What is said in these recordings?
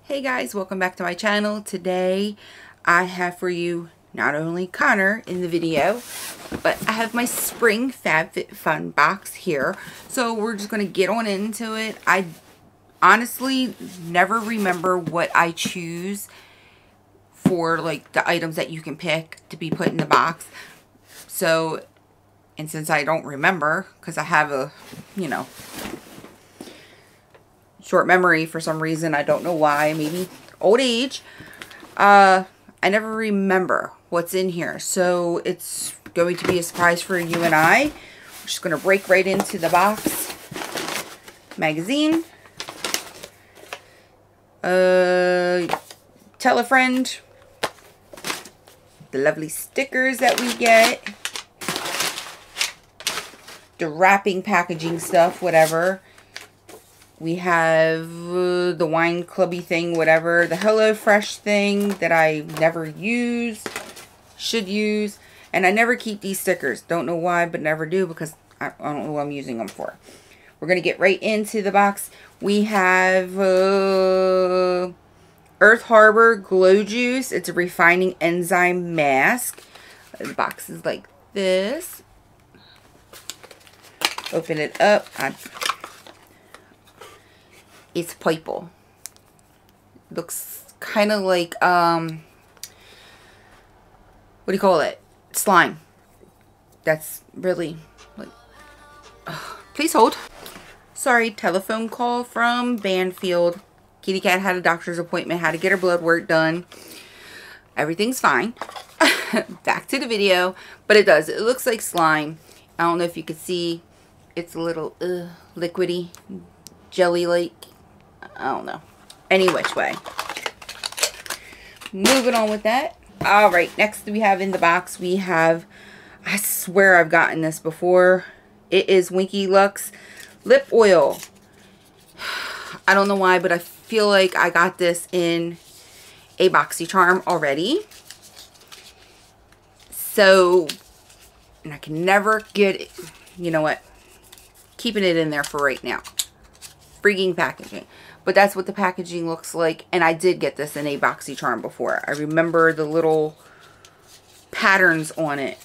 Hey guys, welcome back to my channel. Today I have for you not only Connor in the video, but I have my Spring FabFitFun box here. So we're just going to get on into it. I honestly never remember what I choose for like the items that you can pick to be put in the box. So, and since I don't remember, because I have a, short memory for some reason, I don't know why, maybe old age, I never remember what's in here. So it's going to be a surprise for you and I. We're just going to break right into the box. Magazine. Tell a friend. The lovely stickers that we get. The wrapping, packaging stuff, whatever. We have the wine clubby thing, whatever. The HelloFresh thing that I never use, should use. And I never keep these stickers. Don't know why, but never do because I don't know what I'm using them for. We're going to get right into the box. We have Earth Harbor Glow Juice. It's a refining enzyme mask. The box is like this. Open it up. It's purple. Looks kind of like, what do you call it? Slime. That's really, like, please hold. Sorry, telephone call from Banfield. Kitty Cat had a doctor's appointment, had to get her blood work done. Everything's fine. Back to the video. But it does. It looks like slime. I don't know if you could see. It's a little liquidy, jelly-like. I don't know. Any which way. Moving on with that. Alright, next we have in the box, we have, I swear I've gotten this before. It is Winky Lux Lip Oil. I don't know why, but I feel like I got this in a BoxyCharm already. So, and I can never get it. You know what? Keeping it in there for right now. Freaking packaging. But that's what the packaging looks like. And I did get this in a BoxyCharm before. I remember the little patterns on it.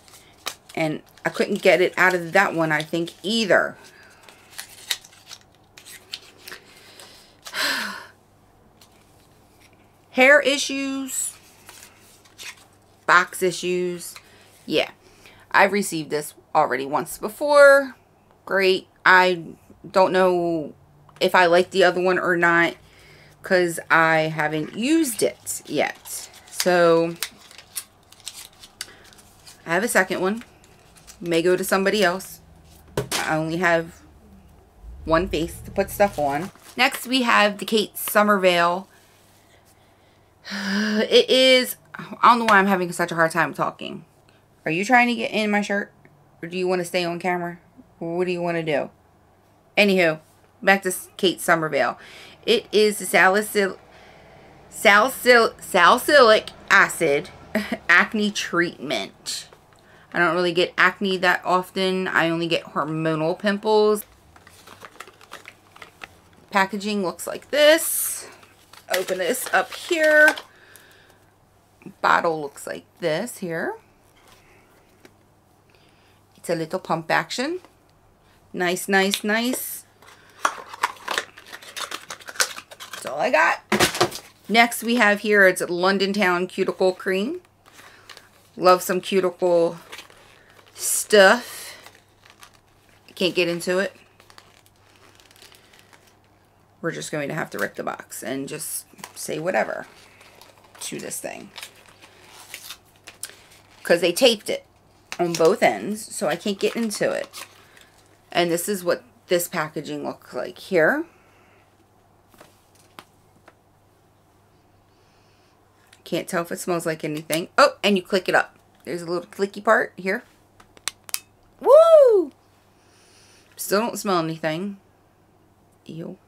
And I couldn't get it out of that one, I think, either. Hair issues. Box issues. Yeah. I've received this already once before. Great. I don't know if I like the other one or not, because I haven't used it yet. So I have a second one. May go to somebody else. I only have one face to put stuff on. Next we have the Kate Somerville. It is, I don't know why I'm having such a hard time talking. Are you trying to get in my shirt? Or do you want to stay on camera? What do you want to do? Anywho, back to Kate Somerville. It is the salicylic acid acne treatment. I don't really get acne that often. I only get hormonal pimples. Packaging looks like this. Open this up here. Bottle looks like this here. It's a little pump action. Nice, nice, nice. That's all I got. Next we have here, it's London Town Cuticle Cream. Love some cuticle stuff. Can't get into it. We're just going to have to rip the box and just say whatever to this thing. Because they taped it on both ends, so I can't get into it. And this is what this packaging looks like here. Can't tell if it smells like anything. Oh, and you click it up. There's a little clicky part here. Woo! Still don't smell anything. Ew.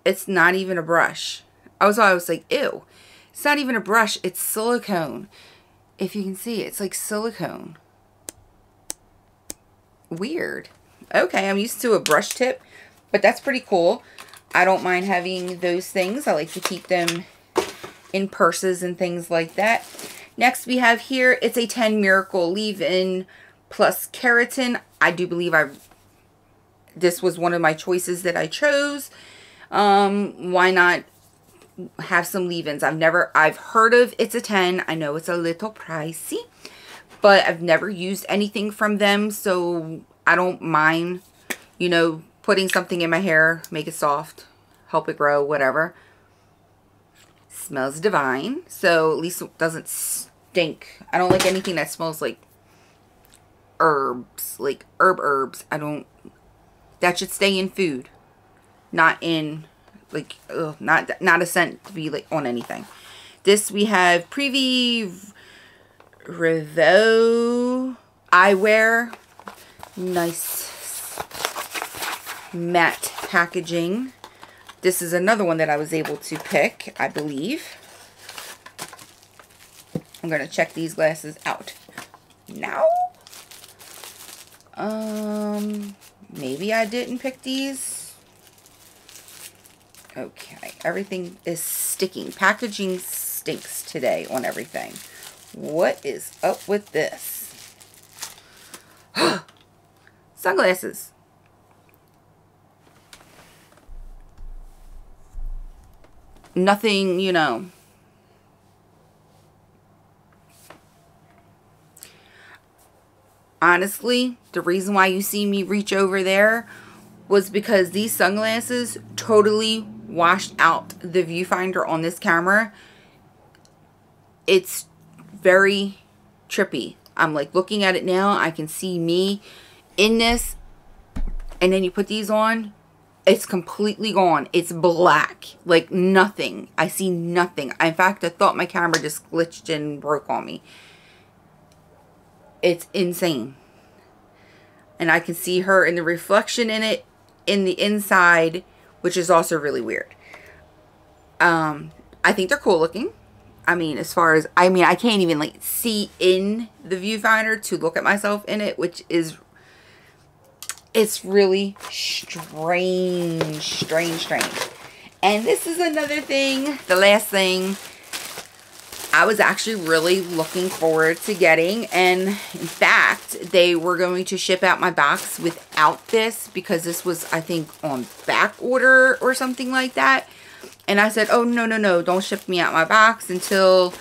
It's not even a brush. I was like, ew. It's not even a brush. It's silicone. If you can see, it's like silicone. Weird. Okay, I'm used to a brush tip, but that's pretty cool. I don't mind having those things. I like to keep them in purses and things like that. Next we have here, it's a 10 Miracle Leave-In plus Keratin. I do believe this was one of my choices that I chose. Why not have some leave-ins? I've heard of It's a 10. I know it's a little pricey, but I've never used anything from them, so I don't mind, you know, putting something in my hair, make it soft, help it grow, whatever. Smells divine, so at least it doesn't stink. I don't like anything that smells like herbs, like herbs. That should stay in food, not in, like, not a scent to be like on anything. This we have Privy Revo eyewear. Nice matte packaging. This is another one that I was able to pick, I believe. I'm going to check these glasses out now. Maybe I didn't pick these. Okay, everything is sticking. Packaging stinks today on everything. What is up with this? Sunglasses. Nothing, you know. Honestly, the reason why you see me reach over there was because these sunglasses totally washed out the viewfinder on this camera. It's very trippy. I'm like looking at it now. I can see me in this. And then you put these on. It's completely gone. It's black. Like nothing. I see nothing. In fact, I thought my camera just glitched and broke on me. It's insane. And I can see her in the reflection in it in the inside, which is also really weird. I think they're cool looking. I mean, as far as, I can't even like see in the viewfinder to look at myself in it, which is, it's really strange. And this is another thing, the last thing I was actually really looking forward to getting. And in fact, they were going to ship out my box without this because this was, I think, on back order or something like that. And I said, oh, no, don't ship me out my box until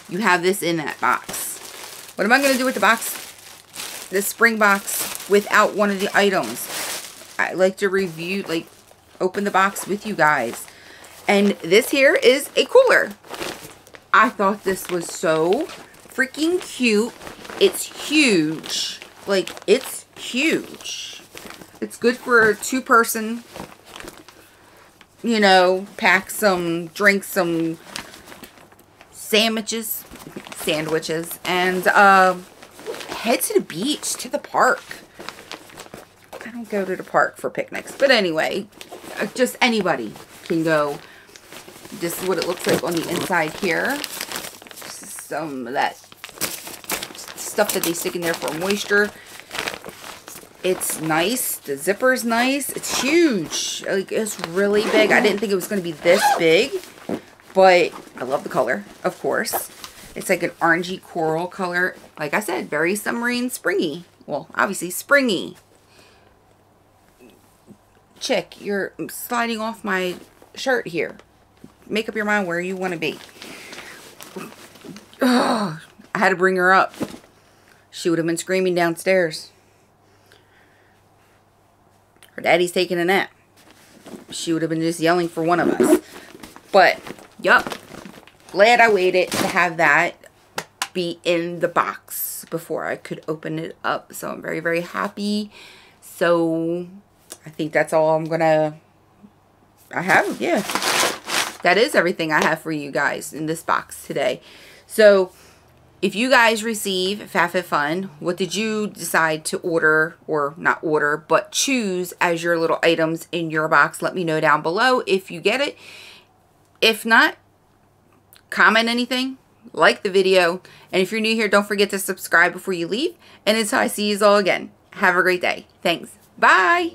you have this in that box. What am I going to do with the box? This spring box without one of the items. I like to review, like, open the box with you guys. And this here is a cooler. I thought this was so freaking cute. It's huge. Like, it's huge. It's good for a two-person, you know, pack some drinks, some sandwiches, and head to the beach, to the park. I don't go to the park for picnics, but anyway, just anybody can go. This is what it looks like on the inside here. Some of that stuff that they stick in there for moisture. It's nice. The zipper's nice. It's huge. Like, it's really big. I didn't think it was going to be this big, but I love the color, of course. It's like an orangey coral color. Like I said, very summery and springy. Well, obviously springy. Chick, you're sliding off my shirt here. Make up your mind where you want to be. Oh, I had to bring her up. She would have been screaming downstairs. Her daddy's taking a nap. She would have been just yelling for one of us. But, yup. Glad I waited to have that be in the box before I could open it up. So I'm very, very happy. So I think that's all I have. Yeah. That is everything I have for you guys in this box today. So if you guys receive FabFitFun, what did you decide to order, or not order, but choose as your little items in your box? Let me know down below if you get it. If not, comment anything, like the video, and if you're new here, don't forget to subscribe before you leave. And until I see you all again, have a great day. Thanks. Bye.